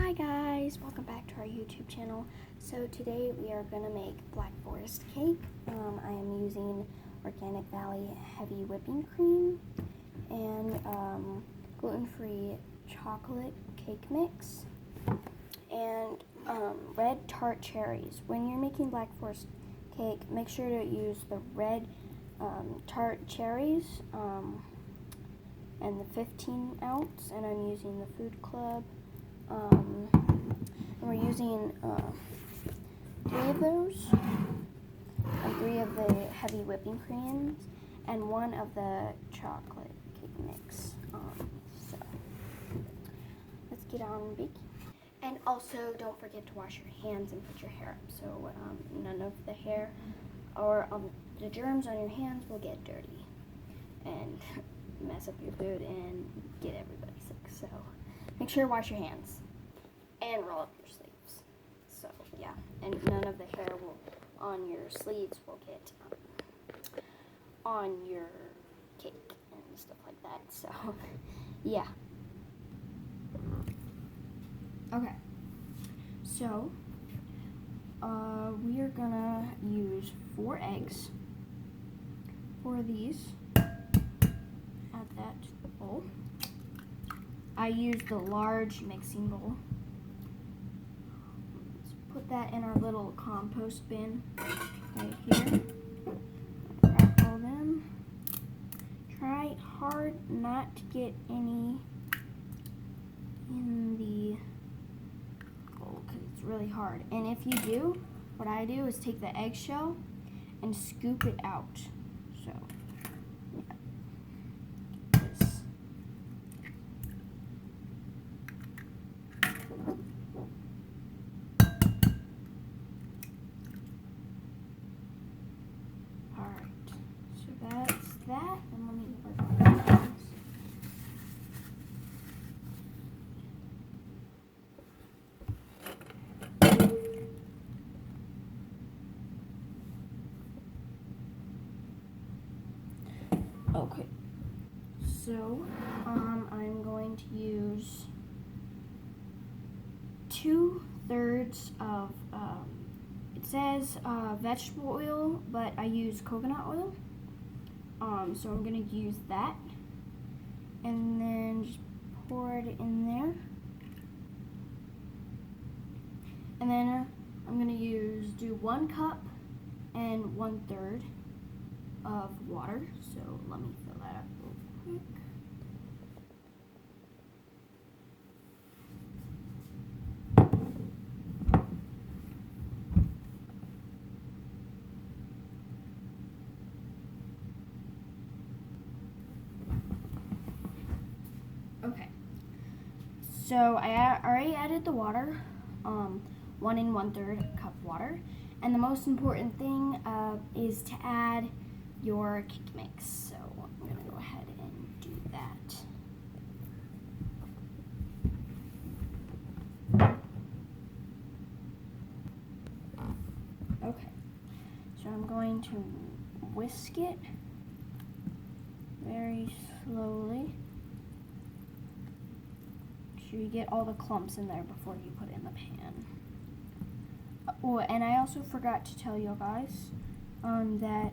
Hi guys, welcome back to our YouTube channel. So today we are going to make Black Forest cake. I am using Organic Valley heavy whipping cream and gluten-free chocolate cake mix and red tart cherries. When you're making Black Forest cake, make sure to use the red tart cherries and the 15 ounce, and I'm using the Food Club. And we're using 3 of those, and 3 of the heavy whipping creams, and 1 of the chocolate cake mix. So let's get on baking. And also, don't forget to wash your hands and put your hair up, so none of the hair or the germs on your hands will get dirty and mess up your food and get everybody sick. So make sure to wash your hands and roll up your sleeves. So yeah, and none of the hair on your sleeves will get on your cake and stuff like that. So yeah. Okay. So we are gonna use 4 eggs for these. Add that to the bowl. I use the large mixing bowl. Let's put that in our little compost bin right here. Wrap them. Try hard not to get any in the bowl because it's really hard. And if you do, what I do is take the eggshell and scoop it out. So that's that, and let me work on that. Okay, so I'm going to use 2/3 of, it says vegetable oil, but I use coconut oil. So I'm going to use that, and then just pour it in there, and then I'm going to do 1 cup and 1/3 of water. So let me fill that up real quick. Okay, so I already added the water, 1 and 1/3 cup water, and the most important thing is to add your cake mix. So I'm gonna go ahead and do that. Okay, so I'm going to whisk it very slowly. Make sure you get all the clumps in there before you put it in the pan. Oh, and I also forgot to tell you guys that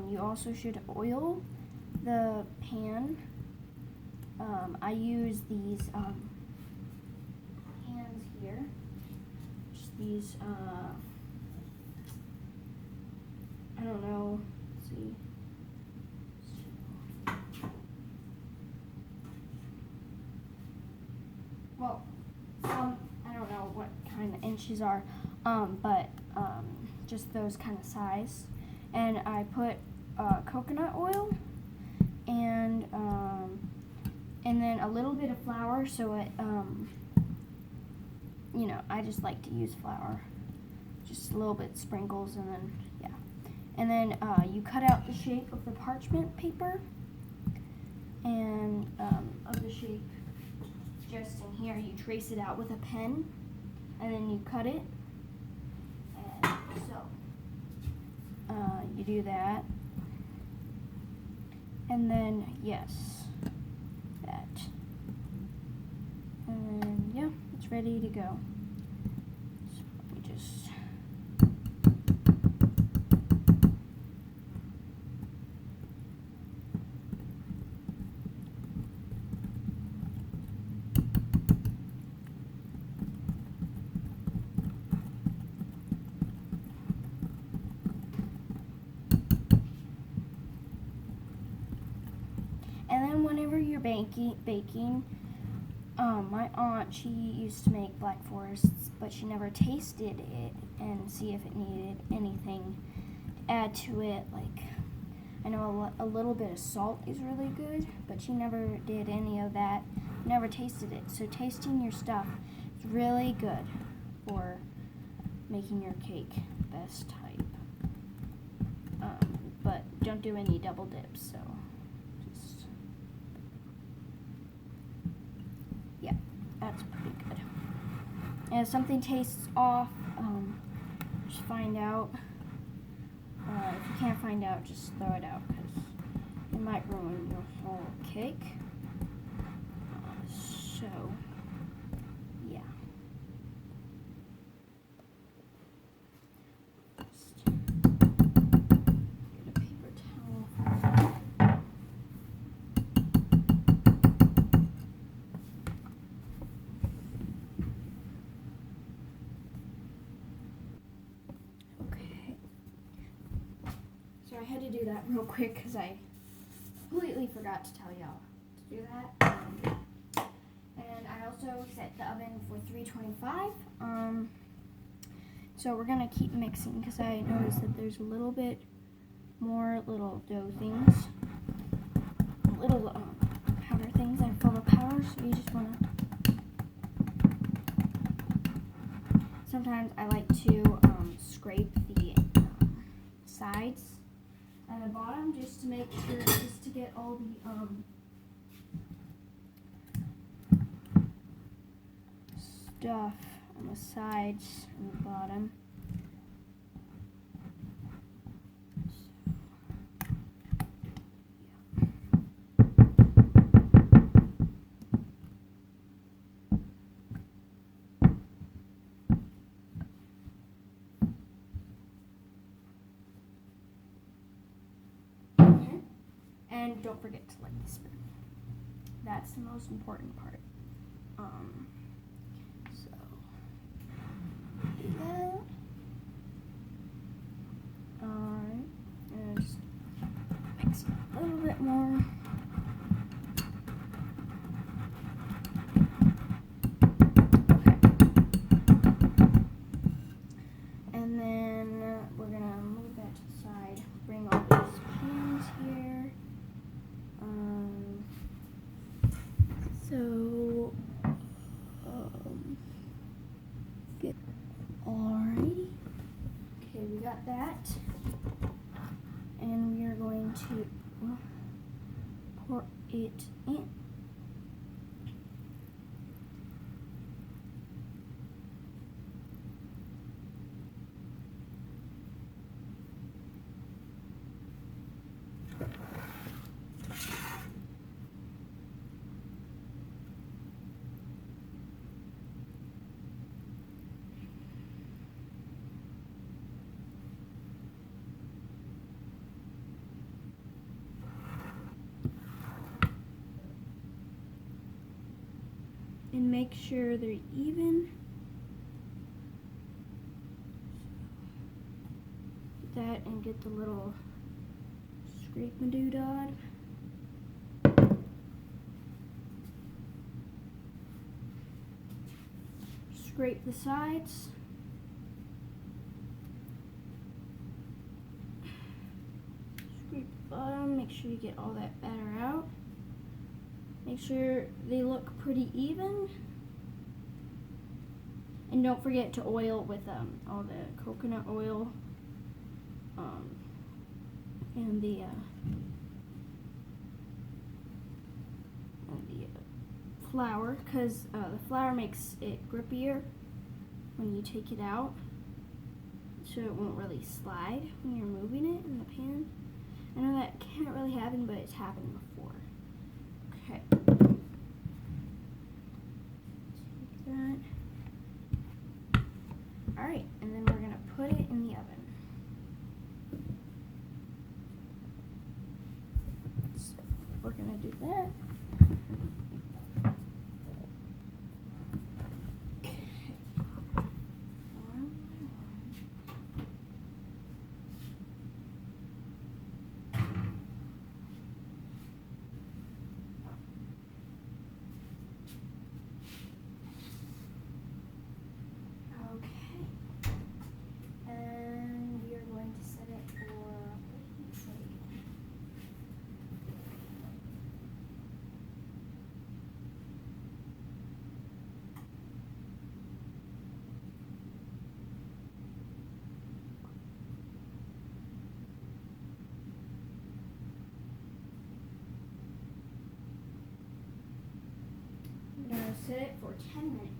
you also should oil the pan. I use these pans here. Just these, I don't know, let's see. Well, I don't know what kind of inches are, but just those kind of size. And I put coconut oil and then a little bit of flour, so it, you know, I just like to use flour, just a little bit sprinkles, and then yeah. And then you cut out the shape of the parchment paper, and of the shape just in here, you trace it out with a pen, and then you cut it. And so you do that, and then yes, that, and then yeah, it's it's ready to go. So let me just and then whenever you're baking, my aunt, she used to make Black Forests, but she never tasted it and see if it needed anything to add to it. Like, I know a little bit of salt is really good, but she never did any of that, never tasted it. So tasting your stuff is really good for making your cake best type. But don't do any double dips, so just, yeah, that's pretty good. And if something tastes off, just find out. If you can't find out, just throw it out, because it might ruin your whole cake. So, yeah. Just get a paper towel. Okay. So I had to do that real quick because I completely forgot to tell y'all to do that. And I also set the oven for 325. So we're gonna keep mixing because I noticed that there's a little bit more little dough things, little powder things that are full of powder. So you just wanna. Sometimes I like to scrape the sides and the bottom just to make sure, just to get all the stuff on the sides and the bottom. And don't forget to light the spoon. That's the most important part. So do that. Alright, and just mix it a little bit more. Okay. And then we're gonna move that to the side. Bring all these pans here. So, good. Alrighty. Okay, we got that. And we are going to pour it in. And make sure they're even. Get that and get the little scrape-a-doo-dah. Scrape the sides. Scrape the bottom. Make sure you get all that batter out. Make sure they look pretty even. And don't forget to oil with all the coconut oil and the flour, because the flour makes it grippier when you take it out, so it won't really slide when you're moving it in the pan. I know that can't really happen, but it's happened before. Okay. Take that. Alright, and then we're gonna put it in the oven. So we're gonna do that. I'm gonna set it for 10 minutes.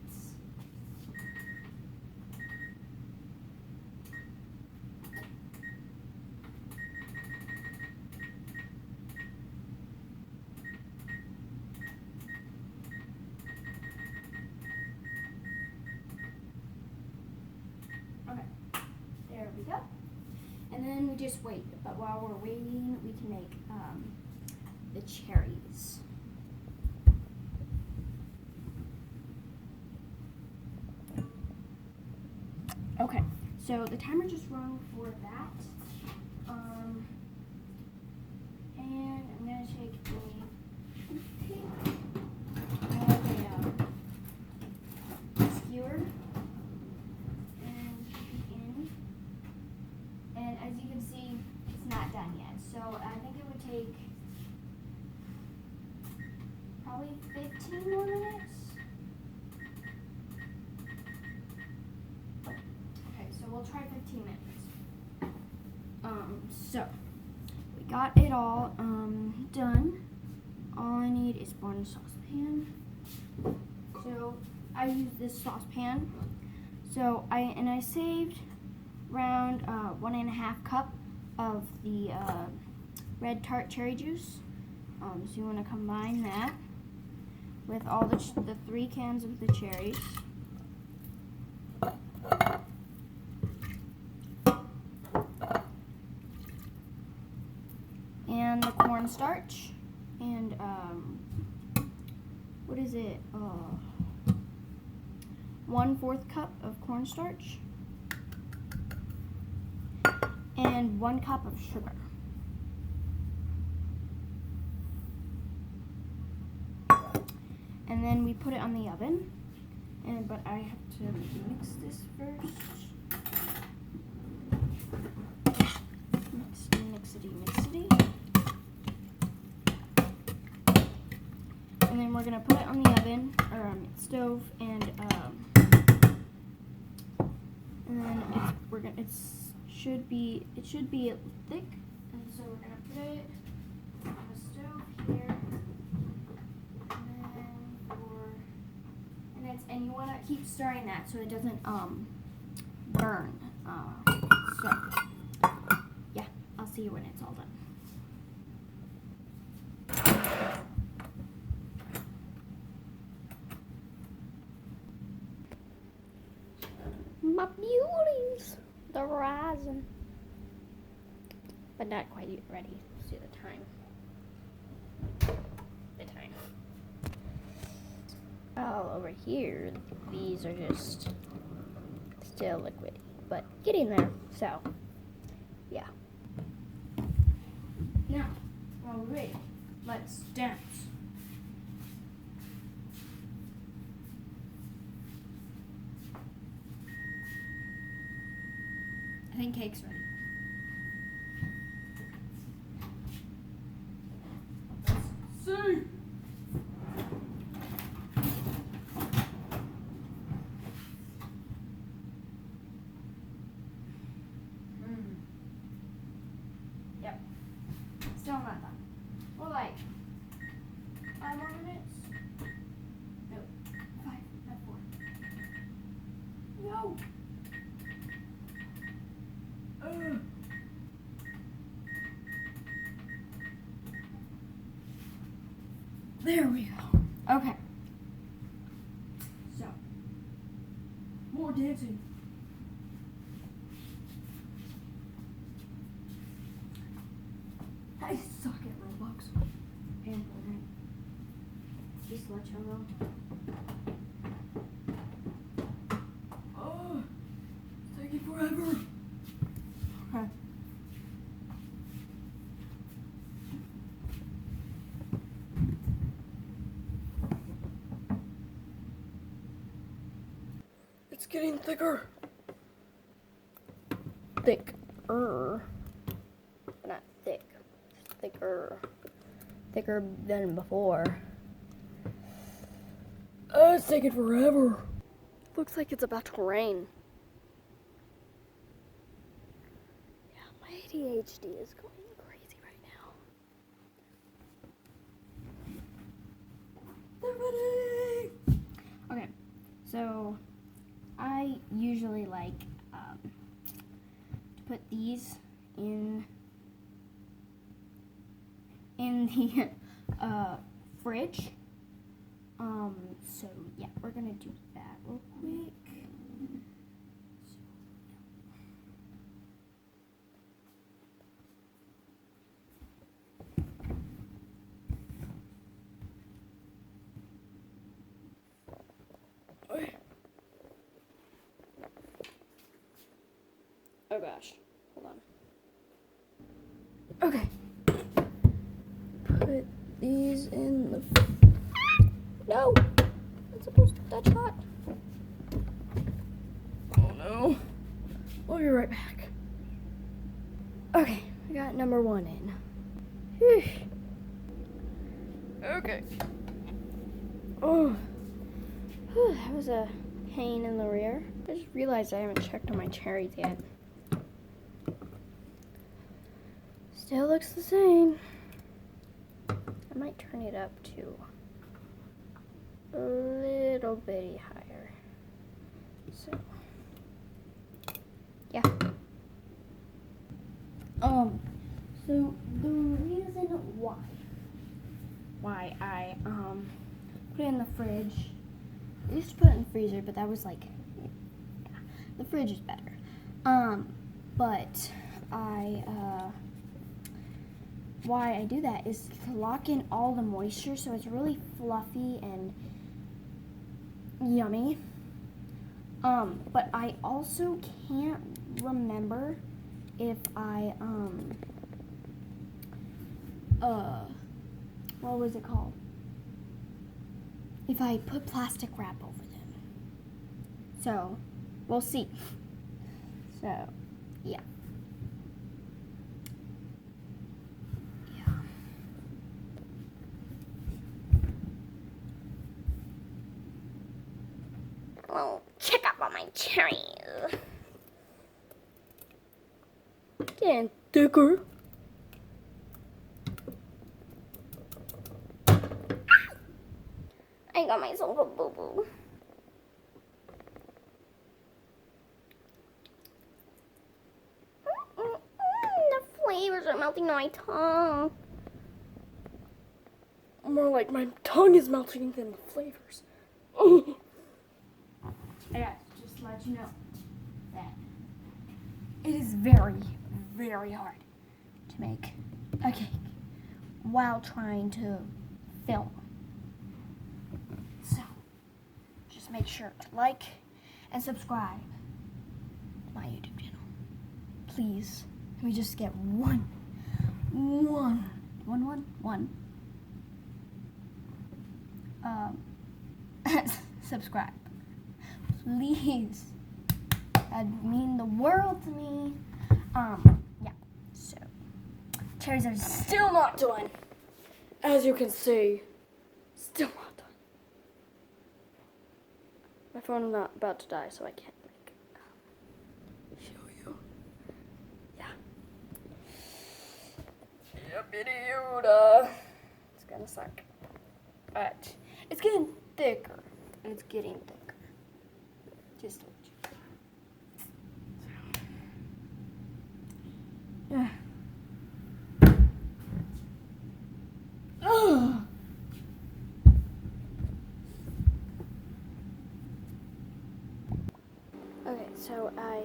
Okay, there we go. And then we just wait. But while we're waiting, we can make the cherries. Okay, so the timer just rung for that. And I'm gonna take a skewer and put it in. And as you can see, it's not done yet. So I think it would take probably 15 more minutes. We'll try 15 minutes. So we got it all done. All I need is one saucepan. So I use this saucepan. So I saved around 1.5 cup of the red tart cherry juice. So you want to combine that with all the 3 cans of the cherries. And the cornstarch, and what is it? 1/4 cup of cornstarch, and 1 cup of sugar. And then we put it on the oven. But I have to mix this first. Mixity. And then we're gonna put it on the oven or stove, and then it should be thick, and so we're gonna put it on the stove here, and you wanna keep stirring that so it doesn't burn. So yeah, I'll see you when it's all done. My beauties, they're rising, but not quite ready. See the time. Oh, over here, these are just still liquid, but getting there. So, yeah. Now, while we're ready, let's dance. I think cake's ready. Let's see. Yep. Still not done. Well, like 5 more minutes. No, 5, not 4. No. There we go. Okay. So, more dancing. Oh, it's taking forever. Okay. It's getting thicker. Thicker. Not thick. Thicker. Thicker than before. It's taking forever. Looks like it's about to rain. Yeah, my ADHD is going crazy right now. Okay, so I usually like to put these in the fridge. So yeah, we're gonna do that real quick. Oh gosh, hold on. Okay. Put these in the. No! It's supposed to touch hot. Oh no. I'll be right back. Okay, we got number 1 in. Whew. Okay. Oh. Whew, that was a pain in the rear. I just realized I haven't checked on my cherries yet. Still looks the same. I might turn it up to a little bitty higher. So, yeah. So the reason why I put it in the fridge. I used to put it in the freezer, but that was like, yeah, the fridge is better. But why I do that is to lock in all the moisture, so it's really fluffy and yummy. But I also can't remember if I what was it called? If I put plastic wrap over them. So, we'll see. So, yeah. Well, check out all my cherries. Getting thicker. I got myself a boo-boo. The flavors are melting on my tongue. More like my tongue is melting than the flavors. Hey guys, just to let you know that it is very, very hard to make a cake while trying to film. So, just make sure to like and subscribe to my YouTube channel. Please, let me just get one subscribe. Please. That'd mean the world to me. Yeah. So, cherries are still not done. As you can see, still not done. My phone is not about to die, so I can't show you. Yeah. Yuda. It's gonna suck. But it's getting thicker. And it's getting thicker. Just to let you know. Okay, so I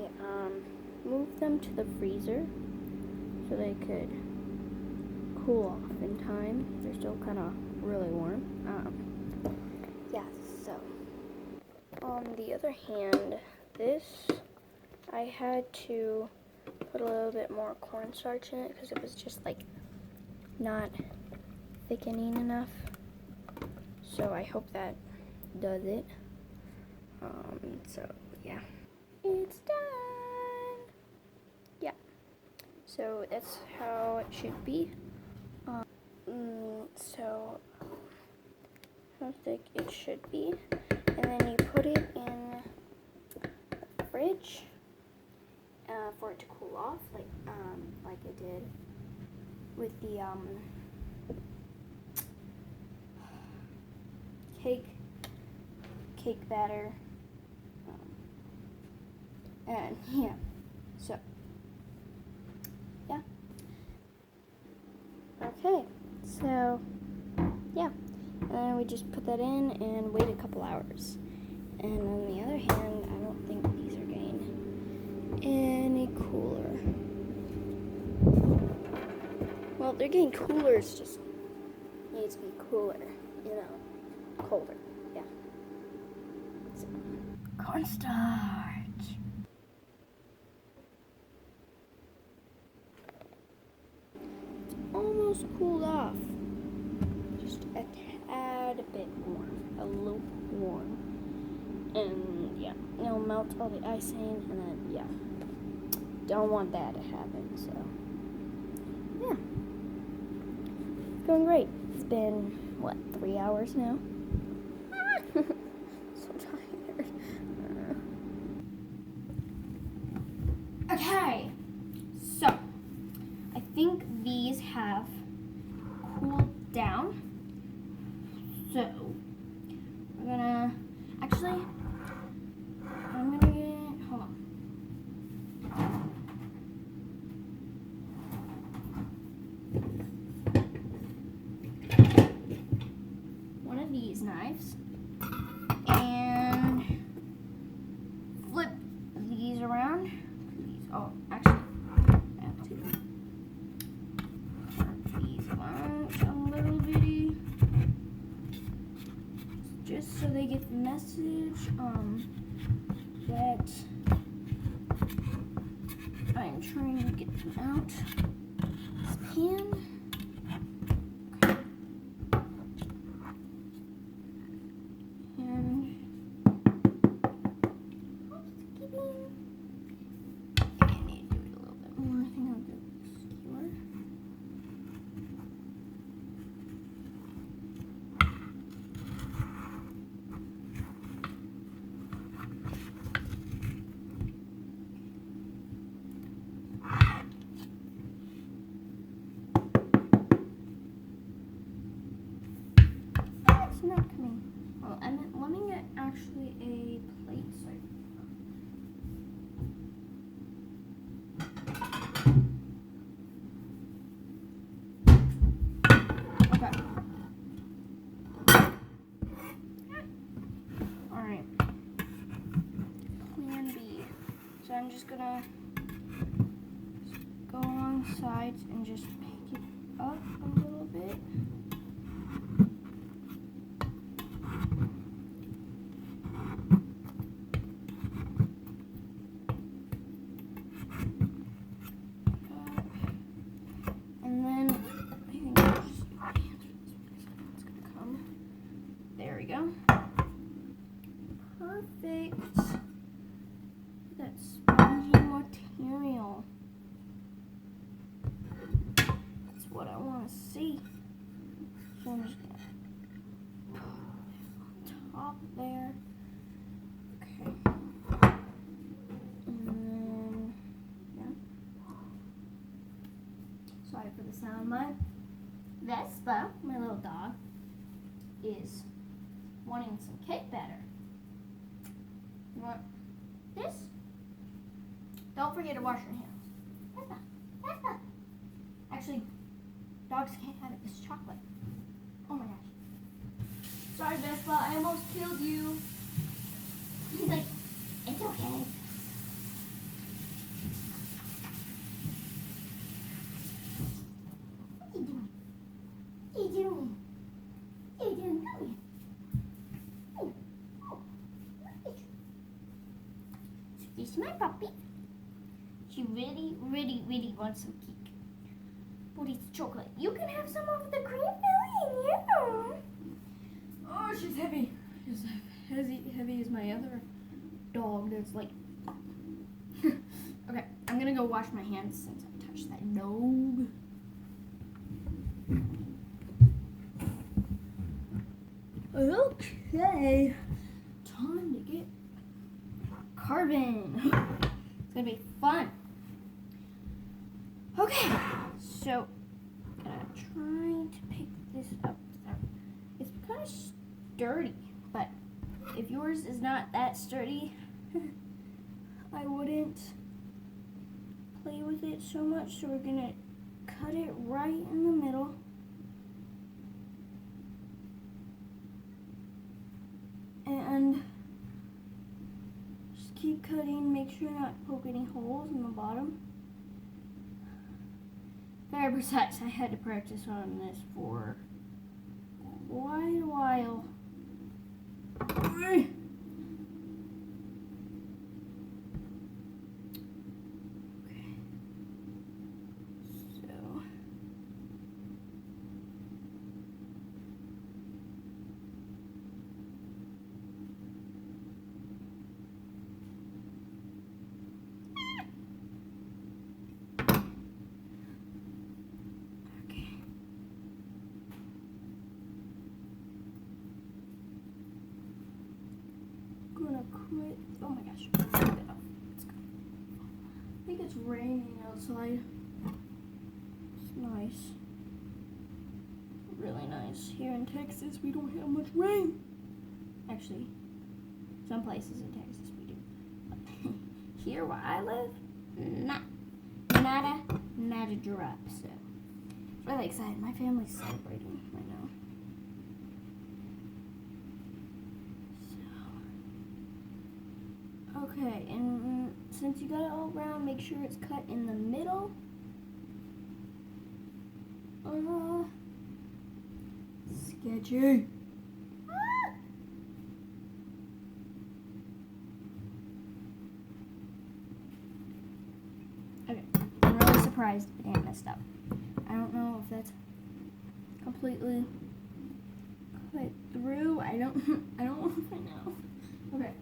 moved them to the freezer so they could cool off in time. They're still kind of really warm. Yeah, on the other hand, this, I had to put a little bit more cornstarch in it because it was just like not thickening enough. So I hope that does it. So yeah, it's done. Yeah, so that's how it should be. So how thick it should be, and then you put it in the fridge for it to cool off, like I did with the cake batter, and yeah, so yeah, okay, so yeah, and then we just put that in and wait a couple hours. And on the other hand, I don't think these are getting any cooler. Well, they're getting cooler, it's just needs to be cooler, you know, colder, yeah. So, cornstarch. It's almost cooled off. Just a tad bit more, a little warm. And yeah, it'll melt all the icing, and then yeah, don't want that to happen, so yeah, it's going great. It's been, what, 3 hours now? So tired. Okay, so I think these have cooled down, so we're gonna, actually, I'm gonna get, hold on. One of these knives and flip these around. These, oh, actually, I have to turn these out a little bitty, just so they get the message that I'm trying to get them out. This pan. It's not coming. Well, I'm let me get actually a plate so okay. Alright. Plan B. So I'm just gonna go along the sides and just pick it up a little bit. And then I think I'll just use my hands for this one. It's gonna come. There we go. Perfect. That spongy material. That's what I want to see. So I'm just gonna put it on top there. Okay. And then, yeah. Sorry for the sound. My Vespa, my little dog, is wanting some cake batter. You want this? Don't forget to wash your hands. Vespa, Vespa. Actually, dogs can't have it. It's chocolate. Oh my gosh. Sorry, Vespa. I almost killed you. He's like, it's okay. What are you doing? What are you doing? What are you doing? Come here. Oh, oh, look at you. This is my puppy. She really, really, really wants some cake. But it's chocolate. You can have some of the cream filling, yeah. Oh, she's heavy. She's heavy as my other dog that's like... Okay, I'm gonna go wash my hands since I touched that dog. Okay, time to get carving. It's gonna be fun. Okay, so gonna try to pick this up. It's kind of sturdy, but if yours is not that sturdy, I wouldn't play with it so much. So we're gonna cut it right in the middle. And just keep cutting, make sure not to poke any holes in the bottom. Very precise. I had to practice on this for quite a while. Okay. So gonna quit. Oh my gosh. Let's go. I think it's raining outside. It's nice. Really nice. Here in Texas, we don't have much rain. Actually, some places in Texas we do. But here where I live, not a drop. So, really excited. My family's celebrating right now. Okay, and since you got it all around, make sure it's cut in the middle. Sketchy. Okay, I'm really surprised it ain't messed up. I don't know if that's completely cut through. I don't know if I know. Okay.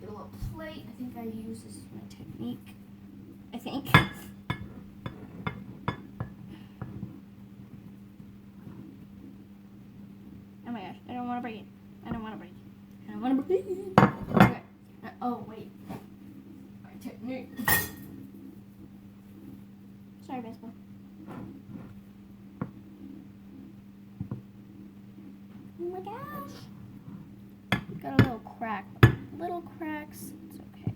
Get a little plate. I think I use this as my technique. I think. Oh my gosh, I don't want to break it. I don't want to break it. I don't want to break it. Okay. Oh, wait. My technique. Sorry, baseball. Oh my gosh. Got a little crack. Little cracks. It's okay.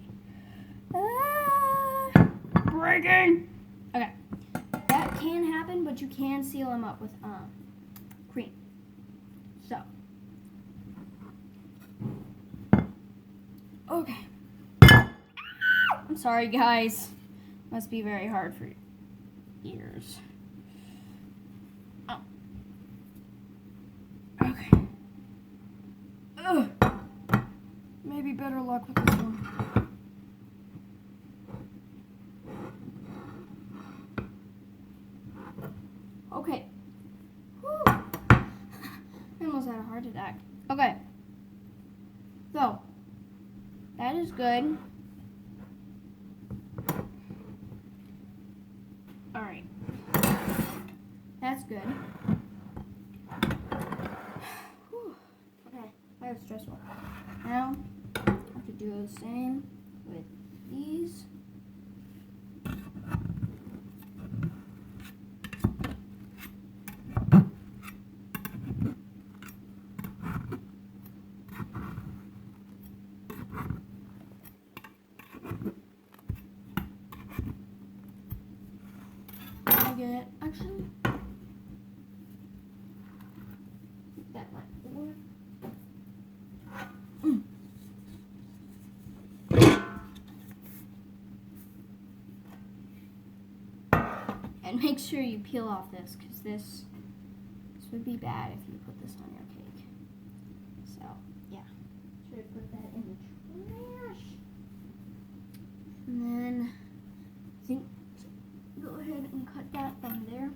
Breaking! Okay. That can happen, but you can seal them up with cream. So. Okay. I'm sorry, guys. Must be very hard for your ears. Oh. Okay. Ugh. Maybe better luck with this one. Okay. Whew. I almost had a heart attack. Okay. So, that is good. Alright. That's good. Whew. Okay, that was stressful. Now, I have to do the same with these. Actually, that might work. And make sure you peel off this, because this would be bad if you put this on your cake. So, yeah. in trash. And then I think go ahead and cut that from there.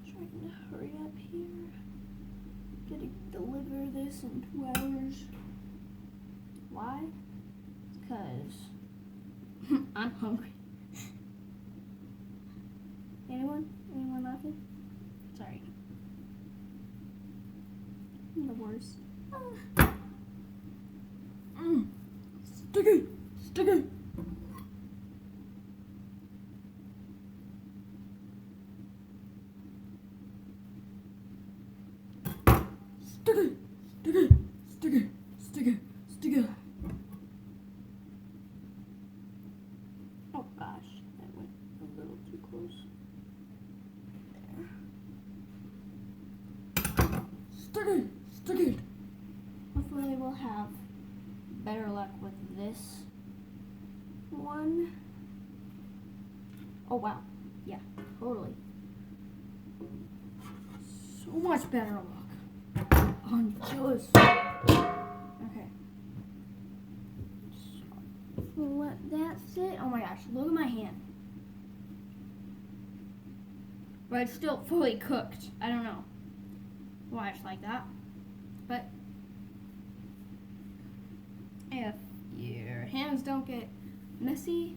Trying to hurry up here. Gotta deliver this in 2 hours. Why? Because I'm hungry. Anyone? Anyone laughing? Sorry. I'm the worst. Sticky! Sticky! Sticky! Sticky! Sticky! Sticky! Sticky! Oh gosh, that went a little too close. There. Sticky! Sticky! Hopefully we'll have better luck with this one. Oh wow, yeah, totally. So much better luck on just. Okay. So let that sit. Oh my gosh, look at my hand. But it's still fully cooked. I don't know why it's like that. But if your hands don't get messy,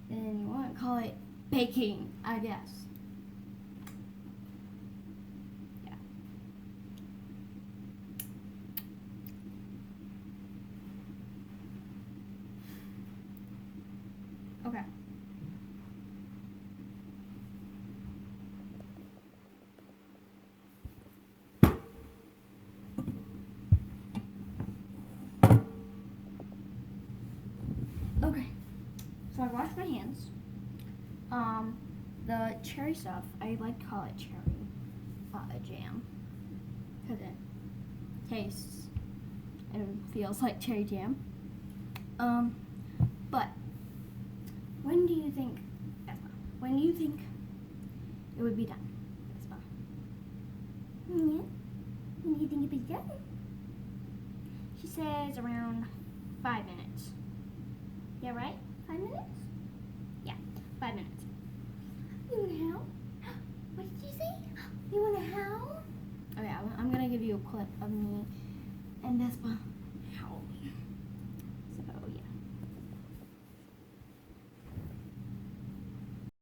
then you want to call it baking, I guess. Yeah. Okay. Okay, so I washed my hands. The cherry stuff, I like to call it cherry jam because it tastes and feels like cherry jam. But when do you think, Emma, when do you think it would be done? Emma? Yeah, when do you think it would be done? She says around 5 minutes. Yeah, right? 5 minutes? Yeah, 5 minutes. You want to help? What did you say? You want to help? Okay, I'm going to give you a clip of me and Vespa